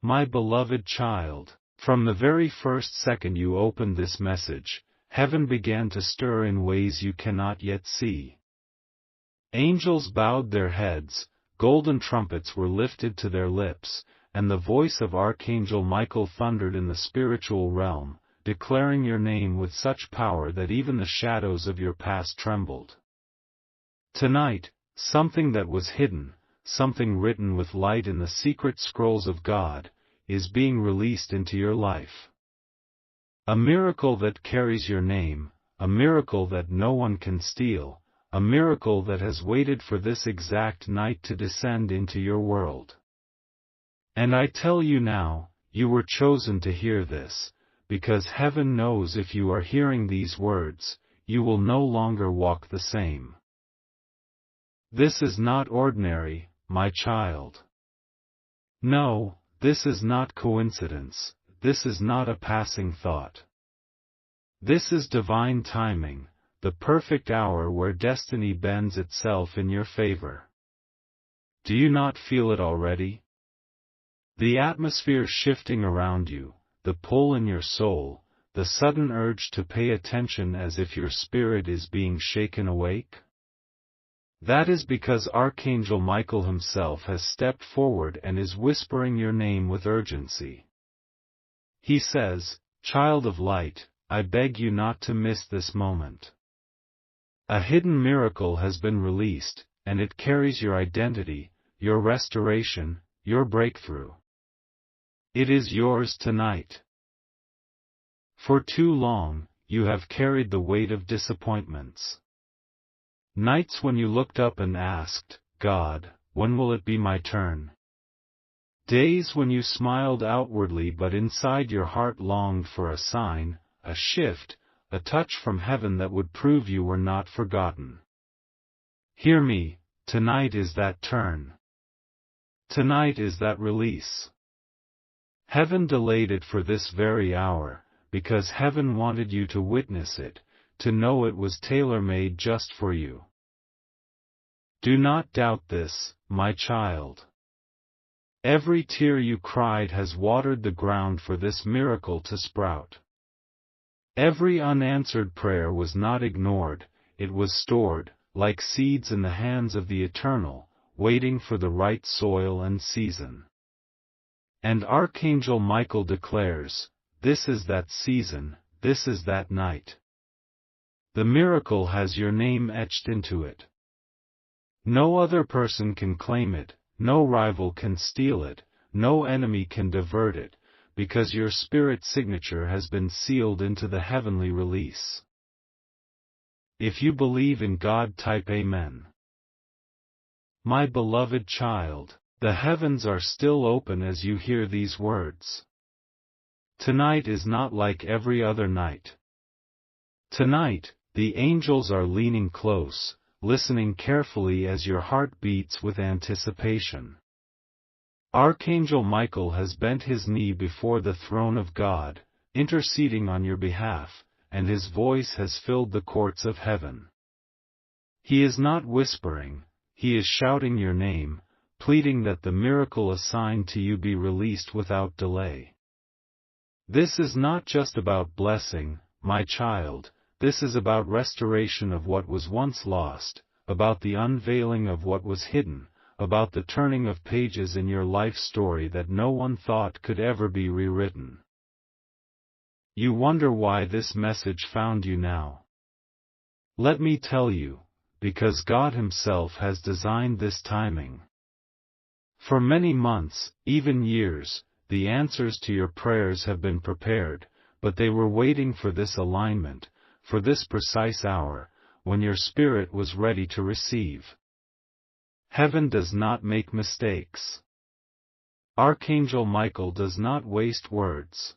My beloved child, from the very first second you opened this message, heaven began to stir in ways you cannot yet see. Angels bowed their heads, golden trumpets were lifted to their lips, and the voice of Archangel Michael thundered in the spiritual realm, declaring your name with such power that even the shadows of your past trembled. Tonight, something that was hidden, something written with light in the secret scrolls of God, is being released into your life. A miracle that carries your name, a miracle that no one can steal, a miracle that has waited for this exact night to descend into your world. And I tell you now, you were chosen to hear this, because heaven knows if you are hearing these words, you will no longer walk the same. This is not ordinary, my child. No, this is not coincidence, this is not a passing thought. This is divine timing, the perfect hour where destiny bends itself in your favor. Do you not feel it already? The atmosphere shifting around you, the pull in your soul, the sudden urge to pay attention as if your spirit is being shaken awake? That is because Archangel Michael himself has stepped forward and is whispering your name with urgency. He says, "Child of light, I beg you not to miss this moment. A hidden miracle has been released, and it carries your identity, your restoration, your breakthrough. It is yours tonight. For too long, you have carried the weight of disappointments. Nights when you looked up and asked, God, when will it be my turn? Days when you smiled outwardly but inside your heart longed for a sign, a shift, a touch from heaven that would prove you were not forgotten. Hear me, tonight is that turn. Tonight is that release. Heaven delayed it for this very hour, because heaven wanted you to witness it, to know it was tailor-made just for you. Do not doubt this, my child. Every tear you cried has watered the ground for this miracle to sprout. Every unanswered prayer was not ignored, it was stored, like seeds in the hands of the Eternal, waiting for the right soil and season. And Archangel Michael declares, this is that season, this is that night. The miracle has your name etched into it. No other person can claim it, no rival can steal it, no enemy can divert it, because your spirit signature has been sealed into the heavenly release. If you believe in God, type Amen. My beloved child, the heavens are still open as you hear these words. Tonight is not like every other night. Tonight, the angels are leaning close, listening carefully as your heart beats with anticipation. Archangel Michael has bent his knee before the throne of God, interceding on your behalf, and his voice has filled the courts of heaven. He is not whispering, he is shouting your name, pleading that the miracle assigned to you be released without delay. This is not just about blessing, my child, this is about restoration of what was once lost, about the unveiling of what was hidden, about the turning of pages in your life story that no one thought could ever be rewritten. You wonder why this message found you now. Let me tell you, because God Himself has designed this timing. For many months, even years, the answers to your prayers have been prepared, but they were waiting for this alignment, for this precise hour, when your spirit was ready to receive. Heaven does not make mistakes. Archangel Michael does not waste words.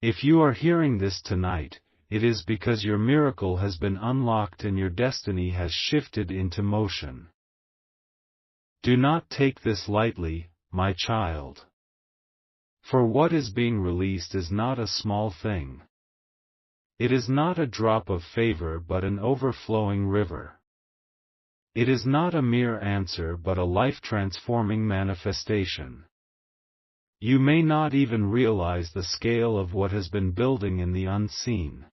If you are hearing this tonight, it is because your miracle has been unlocked and your destiny has shifted into motion. Do not take this lightly, my child. For what is being released is not a small thing. It is not a drop of favor but an overflowing river. It is not a mere answer but a life-transforming manifestation. You may not even realize the scale of what has been building in the unseen.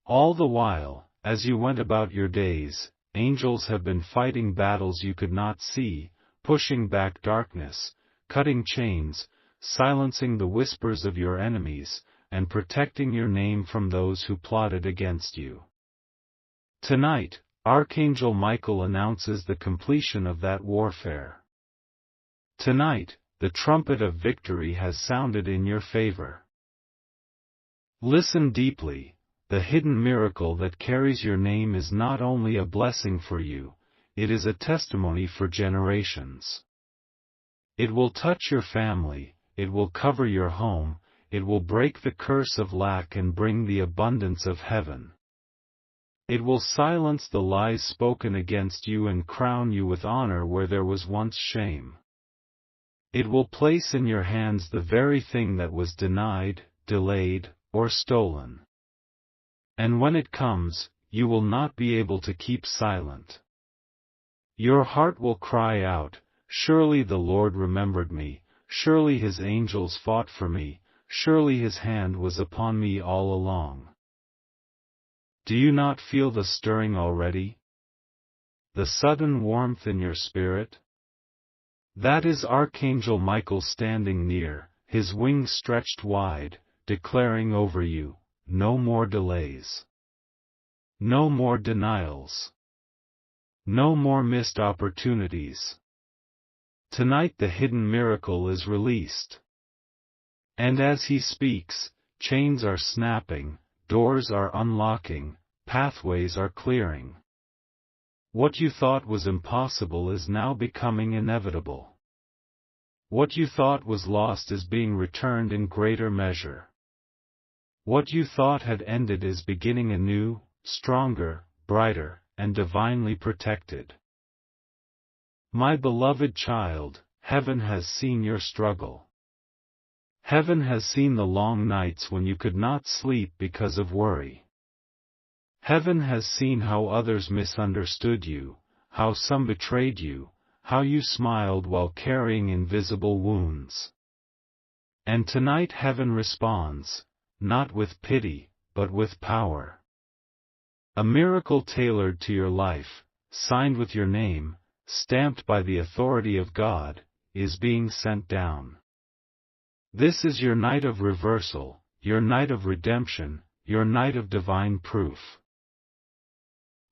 All the while, as you went about your days, angels have been fighting battles you could not see, pushing back darkness, cutting chains, silencing the whispers of your enemies, and protecting your name from those who plotted against you. Tonight, Archangel Michael announces the completion of that warfare. Tonight, the trumpet of victory has sounded in your favor. Listen deeply. The hidden miracle that carries your name is not only a blessing for you, it is a testimony for generations. It will touch your family, it will cover your home, it will break the curse of lack and bring the abundance of heaven. It will silence the lies spoken against you and crown you with honor where there was once shame. It will place in your hands the very thing that was denied, delayed, or stolen. And when it comes, you will not be able to keep silent. Your heart will cry out, "Surely the Lord remembered me, surely His angels fought for me, surely His hand was upon me all along." Do you not feel the stirring already? The sudden warmth in your spirit? That is Archangel Michael standing near, his wings stretched wide, declaring over you, no more delays. No more denials. No more missed opportunities. Tonight the hidden miracle is released. And as he speaks, chains are snapping, doors are unlocking, pathways are clearing. What you thought was impossible is now becoming inevitable. What you thought was lost is being returned in greater measure. What you thought had ended is beginning anew, stronger, brighter, and divinely protected. My beloved child, heaven has seen your struggle. Heaven has seen the long nights when you could not sleep because of worry. Heaven has seen how others misunderstood you, how some betrayed you, how you smiled while carrying invisible wounds. And tonight heaven responds, not with pity, but with power. A miracle tailored to your life, signed with your name, stamped by the authority of God, is being sent down. This is your night of reversal, your night of redemption, your night of divine proof.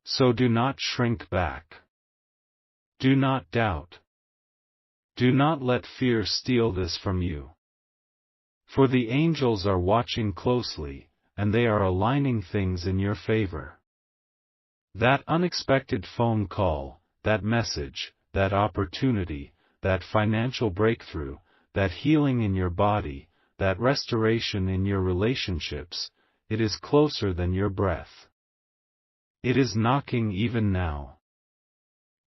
So do not shrink back. Do not doubt. Do not let fear steal this from you. For the angels are watching closely, and they are aligning things in your favor. That unexpected phone call, that message, that opportunity, that financial breakthrough, that healing in your body, that restoration in your relationships, it is closer than your breath. It is knocking even now.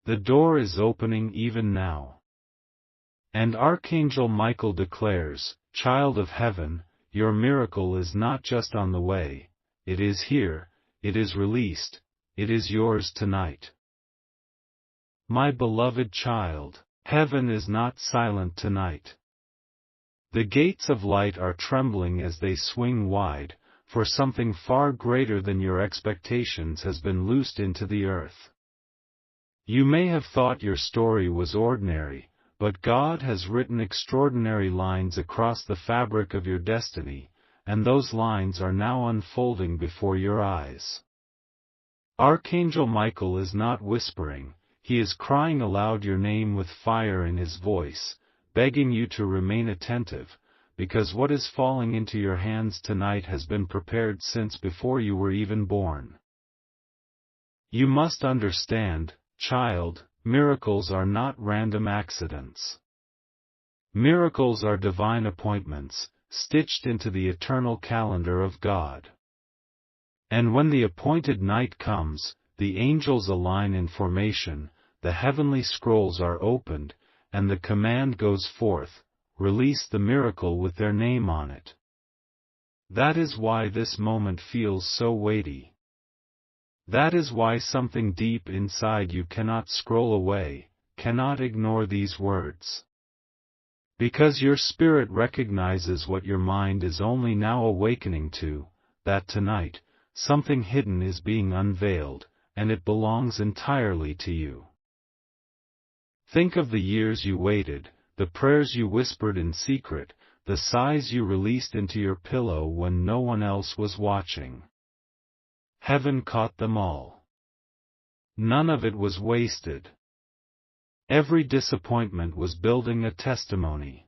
The door is opening even now. And Archangel Michael declares, child of heaven, your miracle is not just on the way, it is here, it is released, it is yours tonight. My beloved child, heaven is not silent tonight. The gates of light are trembling as they swing wide, for something far greater than your expectations has been loosed into the earth. You may have thought your story was ordinary, but God has written extraordinary lines across the fabric of your destiny, and those lines are now unfolding before your eyes. Archangel Michael is not whispering, he is crying aloud your name with fire in his voice, begging you to remain attentive, because what is falling into your hands tonight has been prepared since before you were even born. You must understand, child, miracles are not random accidents. Miracles are divine appointments, stitched into the eternal calendar of God. And when the appointed night comes, the angels align in formation, the heavenly scrolls are opened, and the command goes forth, release the miracle with their name on it. That is why this moment feels so weighty. That is why something deep inside you cannot scroll away, cannot ignore these words. Because your spirit recognizes what your mind is only now awakening to, that tonight, something hidden is being unveiled, and it belongs entirely to you. Think of the years you waited, the prayers you whispered in secret, the sighs you released into your pillow when no one else was watching. Heaven caught them all. None of it was wasted. Every disappointment was building a testimony.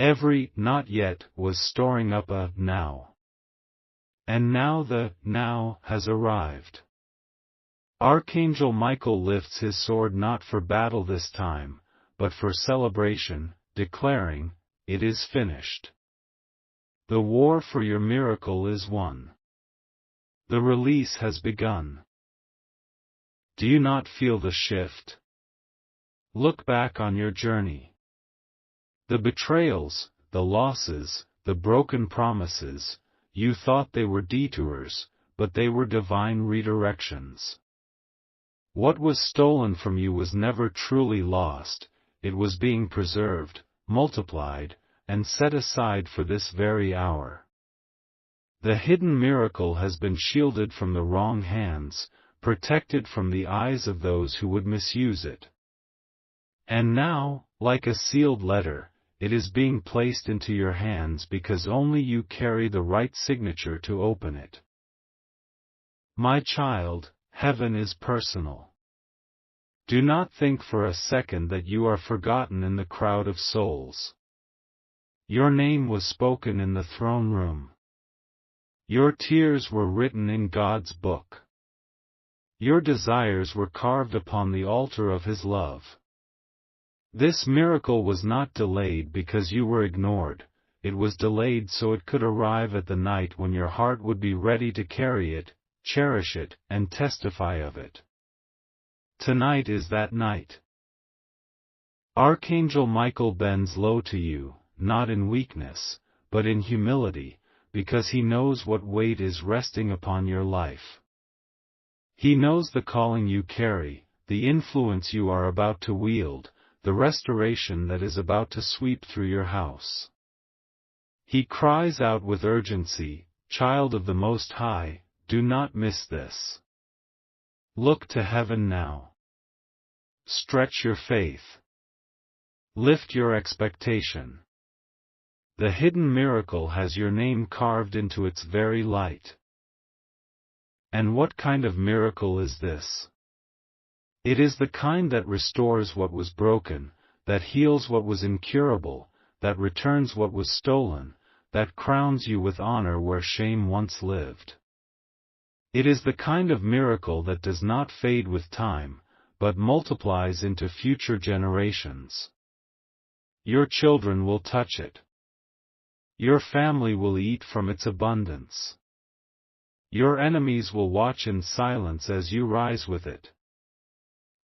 Every "not yet" was storing up a "now." And now the "now" has arrived. Archangel Michael lifts his sword not for battle this time, but for celebration, declaring, "It is finished." The war for your miracle is won. The release has begun. Do you not feel the shift? Look back on your journey. The betrayals, the losses, the broken promises, you thought they were detours, but they were divine redirections. What was stolen from you was never truly lost, it was being preserved, multiplied, and set aside for this very hour. The hidden miracle has been shielded from the wrong hands, protected from the eyes of those who would misuse it. And now, like a sealed letter, it is being placed into your hands because only you carry the right signature to open it. My child, heaven is personal. Do not think for a second that you are forgotten in the crowd of souls. Your name was spoken in the throne room. Your tears were written in God's book. Your desires were carved upon the altar of His love. This miracle was not delayed because you were ignored, it was delayed so it could arrive at the night when your heart would be ready to carry it, cherish it, and testify of it. Tonight is that night. Archangel Michael bends low to you, not in weakness, but in humility, because he knows what weight is resting upon your life. He knows the calling you carry, the influence you are about to wield, the restoration that is about to sweep through your house. He cries out with urgency, "Child of the Most High, do not miss this. Look to heaven now. Stretch your faith. Lift your expectation. The hidden miracle has your name carved into its very light." And what kind of miracle is this? It is the kind that restores what was broken, that heals what was incurable, that returns what was stolen, that crowns you with honor where shame once lived. It is the kind of miracle that does not fade with time, but multiplies into future generations. Your children will touch it. Your family will eat from its abundance. Your enemies will watch in silence as you rise with it.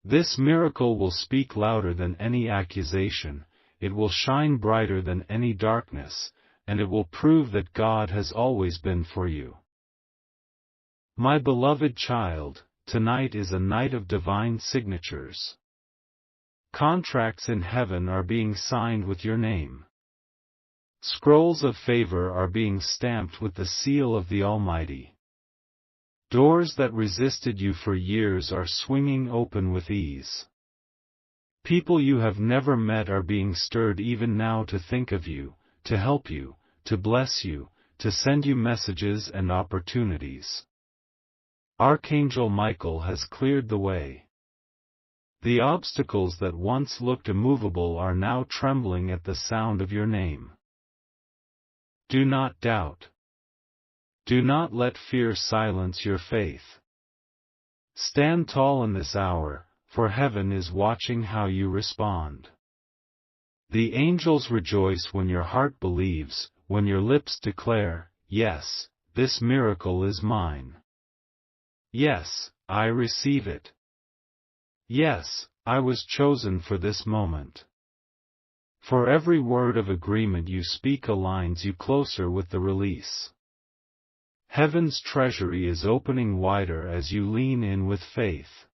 This miracle will speak louder than any accusation, it will shine brighter than any darkness, and it will prove that God has always been for you. My beloved child, tonight is a night of divine signatures. Contracts in heaven are being signed with your name. Scrolls of favor are being stamped with the seal of the Almighty. Doors that resisted you for years are swinging open with ease. People you have never met are being stirred even now to think of you, to help you, to bless you, to send you messages and opportunities. Archangel Michael has cleared the way. The obstacles that once looked immovable are now trembling at the sound of your name. Do not doubt. Do not let fear silence your faith. Stand tall in this hour, for heaven is watching how you respond. The angels rejoice when your heart believes, when your lips declare, "Yes, this miracle is mine. Yes, I receive it. Yes, I was chosen for this moment." For every word of agreement you speak aligns you closer with the release. Heaven's treasury is opening wider as you lean in with faith.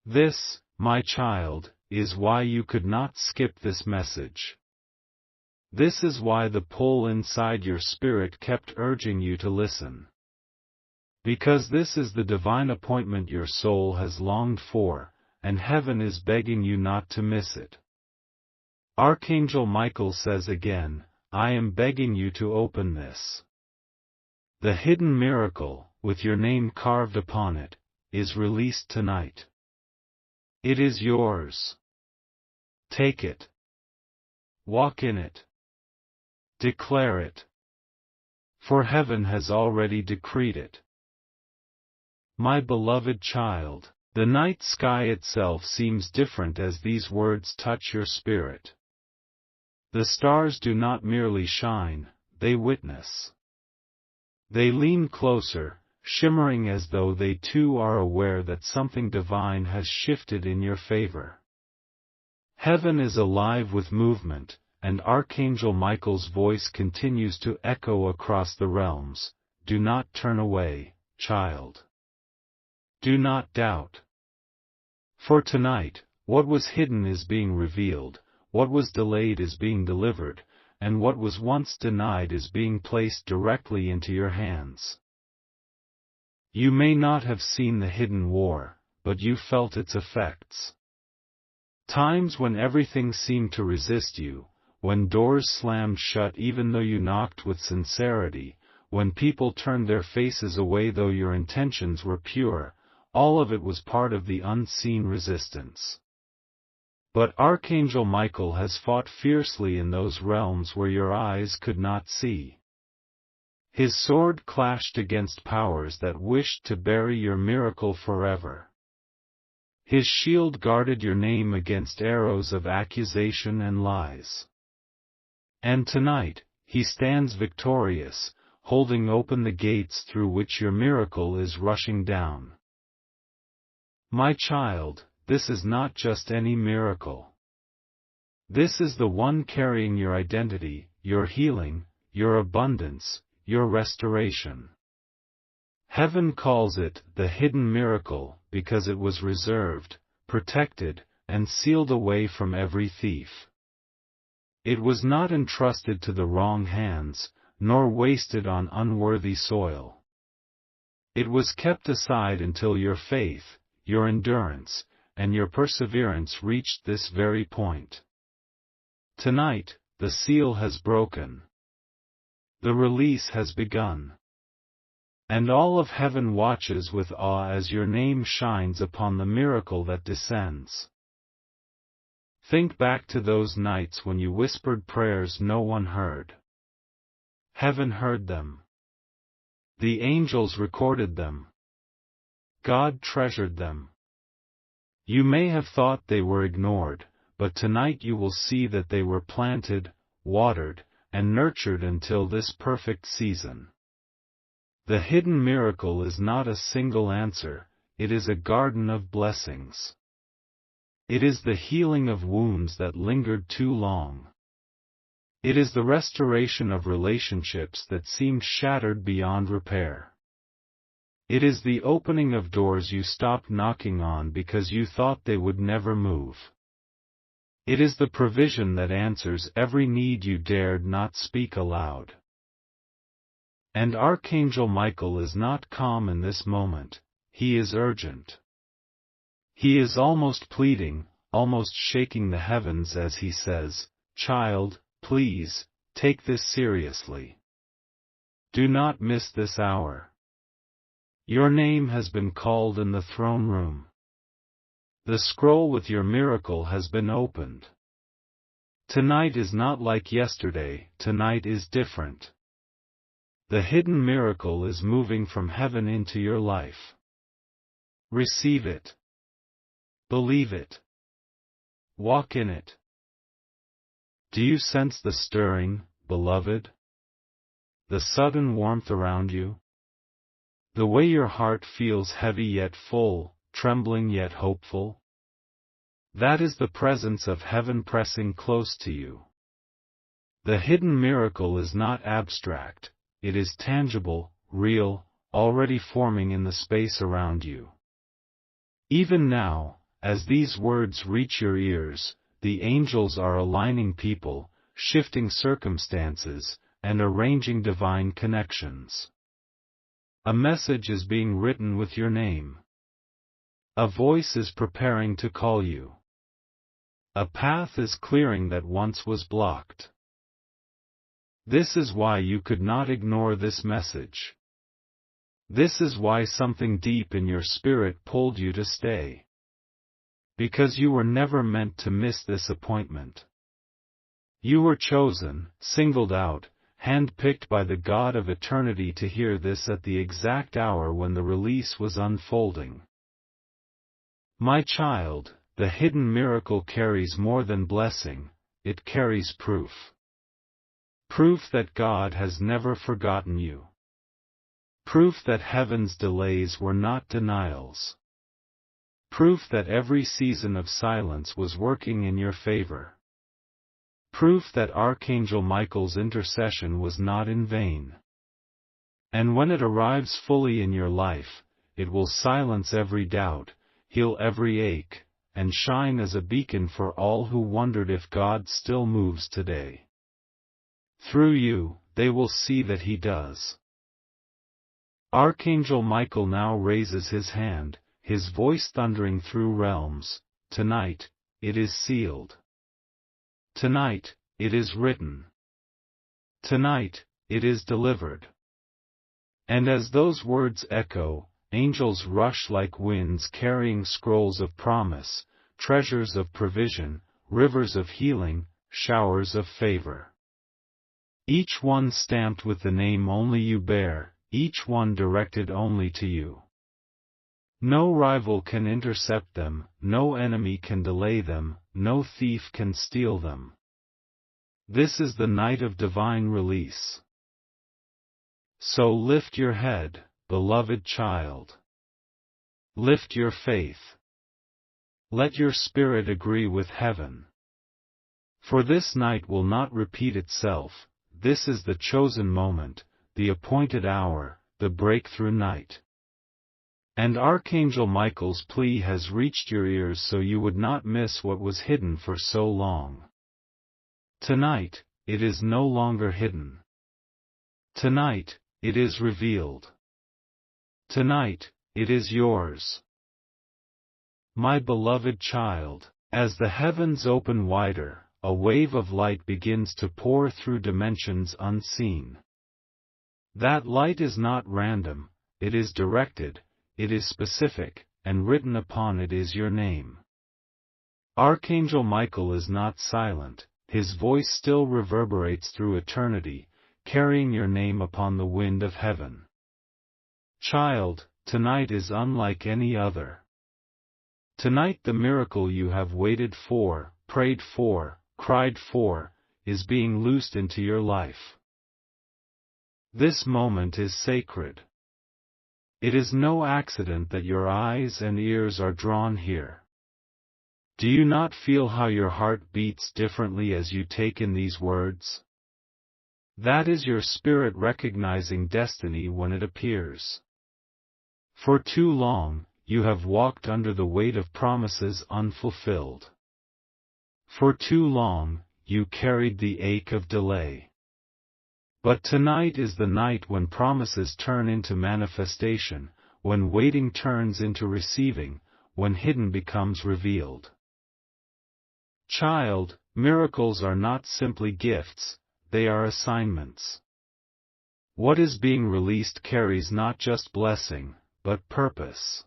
This, my child, is why you could not skip this message. This is why the pull inside your spirit kept urging you to listen. Because this is the divine appointment your soul has longed for, and heaven is begging you not to miss it. Archangel Michael says again, I am begging you to open this. The hidden miracle, with your name carved upon it, is released tonight. It is yours. Take it. Walk in it. Declare it. For heaven has already decreed it. My beloved child, the night sky itself seems different as these words touch your spirit. The stars do not merely shine, they witness. They lean closer, shimmering as though they too are aware that something divine has shifted in your favor. Heaven is alive with movement, and Archangel Michael's voice continues to echo across the realms. Do not turn away, child. Do not doubt. For tonight, what was hidden is being revealed, what was delayed is being delivered, and what was once denied is being placed directly into your hands. You may not have seen the hidden war, but you felt its effects. Times when everything seemed to resist you, when doors slammed shut even though you knocked with sincerity, when people turned their faces away though your intentions were pure, all of it was part of the unseen resistance. But Archangel Michael has fought fiercely in those realms where your eyes could not see. His sword clashed against powers that wished to bury your miracle forever. His shield guarded your name against arrows of accusation and lies. And tonight, he stands victorious, holding open the gates through which your miracle is rushing down. My child, this is not just any miracle. This is the one carrying your identity, your healing, your abundance, your restoration. Heaven calls it the hidden miracle because it was reserved, protected, and sealed away from every thief. It was not entrusted to the wrong hands, nor wasted on unworthy soil. It was kept aside until your faith, your endurance, and your perseverance reached this very point. Tonight, the seal has broken. The release has begun. And all of heaven watches with awe as your name shines upon the miracle that descends. Think back to those nights when you whispered prayers no one heard. Heaven heard them. The angels recorded them. God treasured them. You may have thought they were ignored, but tonight you will see that they were planted, watered, and nurtured until this perfect season. The hidden miracle is not a single answer, it is a garden of blessings. It is the healing of wounds that lingered too long. It is the restoration of relationships that seemed shattered beyond repair. It is the opening of doors you stopped knocking on because you thought they would never move. It is the provision that answers every need you dared not speak aloud. And Archangel Michael is not calm in this moment, he is urgent. He is almost pleading, almost shaking the heavens as he says, "Child, please, take this seriously. Do not miss this hour. Your name has been called in the throne room. The scroll with your miracle has been opened. Tonight is not like yesterday, tonight is different. The hidden miracle is moving from heaven into your life. Receive it. Believe it. Walk in it. Do you sense the stirring, beloved? The sudden warmth around you? The way your heart feels heavy yet full, trembling yet hopeful? That is the presence of heaven pressing close to you. The hidden miracle is not abstract, it is tangible, real, already forming in the space around you. Even now, As these words reach your ears, the angels are aligning people, shifting circumstances, and arranging divine connections. A message is being written with your name. A voice is preparing to call you. A path is clearing that once was blocked. This is why you could not ignore this message. This is why something deep in your spirit pulled you to stay. Because you were never meant to miss this appointment. You were chosen, singled out, handpicked by the God of eternity to hear this at the exact hour when the release was unfolding. My child, the hidden miracle carries more than blessing, it carries proof. Proof that God has never forgotten you. Proof that heaven's delays were not denials. Proof that every season of silence was working in your favor. Proof that Archangel Michael's intercession was not in vain. And when it arrives fully in your life, it will silence every doubt, heal every ache, and shine as a beacon for all who wondered if God still moves today. Through you, they will see that He does. Archangel Michael now raises his hand, his voice thundering through realms. Tonight, it is sealed. Tonight, it is written. Tonight, it is delivered. And as those words echo, angels rush like winds carrying scrolls of promise, treasures of provision, rivers of healing, showers of favor. Each one stamped with the name only you bear, each one directed only to you. No rival can intercept them, no enemy can delay them, no thief can steal them. This is the night of divine release. So lift your head, beloved child. Lift your faith. Let your spirit agree with heaven. For this night will not repeat itself, this is the chosen moment, the appointed hour, the breakthrough night. And Archangel Michael's plea has reached your ears so you would not miss what was hidden for so long. Tonight, it is no longer hidden. Tonight, it is revealed. Tonight, it is yours. My beloved child, as the heavens open wider, a wave of light begins to pour through dimensions unseen. That light is not random, it is directed, it is specific, and written upon it is your name. Archangel Michael is not silent, his voice still reverberates through eternity, carrying your name upon the wind of heaven. Child, tonight is unlike any other. Tonight the miracle you have waited for, prayed for, cried for, is being loosed into your life. This moment is sacred. It is no accident that your eyes and ears are drawn here. Do you not feel how your heart beats differently as you take in these words? That is your spirit recognizing destiny when it appears. For too long, you have walked under the weight of promises unfulfilled. For too long, you carried the ache of delay. But tonight is the night when promises turn into manifestation, when waiting turns into receiving, when hidden becomes revealed. Child, miracles are not simply gifts, they are assignments. What is being released carries not just blessing, but purpose.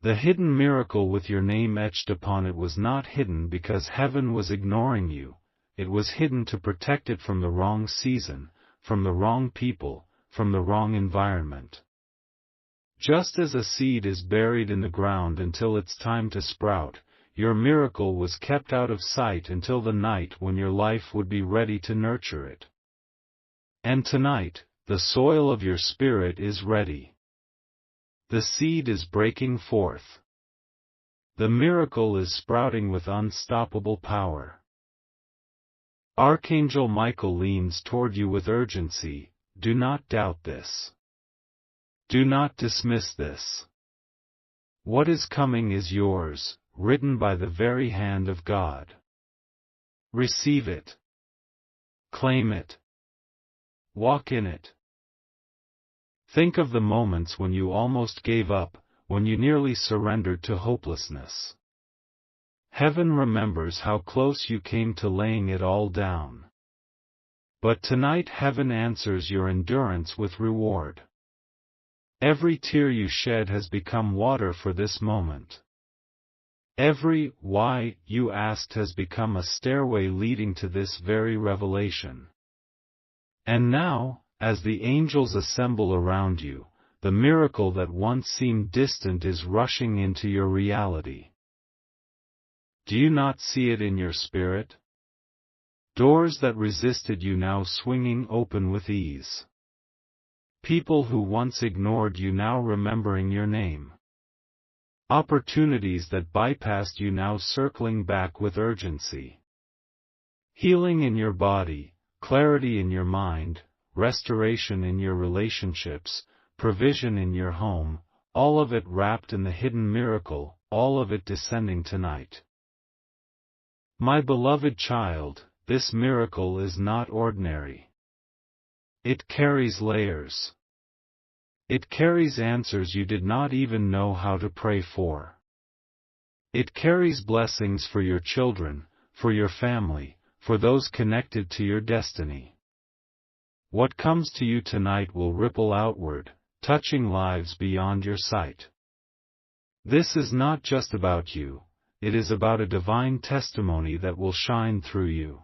The hidden miracle with your name etched upon it was not hidden because heaven was ignoring you, it was hidden to protect it from the wrong season, from the wrong people, from the wrong environment. Just as a seed is buried in the ground until it's time to sprout, your miracle was kept out of sight until the night when your life would be ready to nurture it. And tonight, the soil of your spirit is ready. The seed is breaking forth. The miracle is sprouting with unstoppable power. Archangel Michael leans toward you with urgency. Do not doubt this. Do not dismiss this. What is coming is yours, written by the very hand of God. Receive it. Claim it. Walk in it. Think of the moments when you almost gave up, when you nearly surrendered to hopelessness. Heaven remembers how close you came to laying it all down. But tonight heaven answers your endurance with reward. Every tear you shed has become water for this moment. Every why you asked has become a stairway leading to this very revelation. And now, as the angels assemble around you, the miracle that once seemed distant is rushing into your reality. Do you not see it in your spirit? Doors that resisted you now swinging open with ease. People who once ignored you now remembering your name. Opportunities that bypassed you now circling back with urgency. Healing in your body, clarity in your mind, restoration in your relationships, provision in your home, all of it wrapped in the hidden miracle, all of it descending tonight. My beloved child, this miracle is not ordinary. It carries layers. It carries answers you did not even know how to pray for. It carries blessings for your children, for your family, for those connected to your destiny. What comes to you tonight will ripple outward, touching lives beyond your sight. This is not just about you, it is about a divine testimony that will shine through you.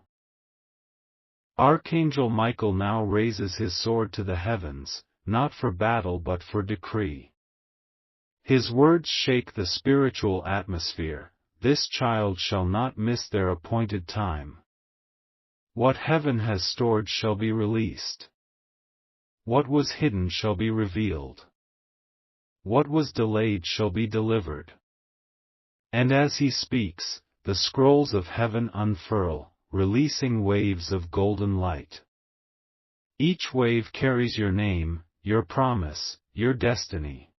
Archangel Michael now raises his sword to the heavens, not for battle but for decree. His words shake the spiritual atmosphere. This child shall not miss their appointed time. What heaven has stored shall be released. What was hidden shall be revealed. What was delayed shall be delivered. And as he speaks, the scrolls of heaven unfurl, releasing waves of golden light. Each wave carries your name, your promise, your destiny.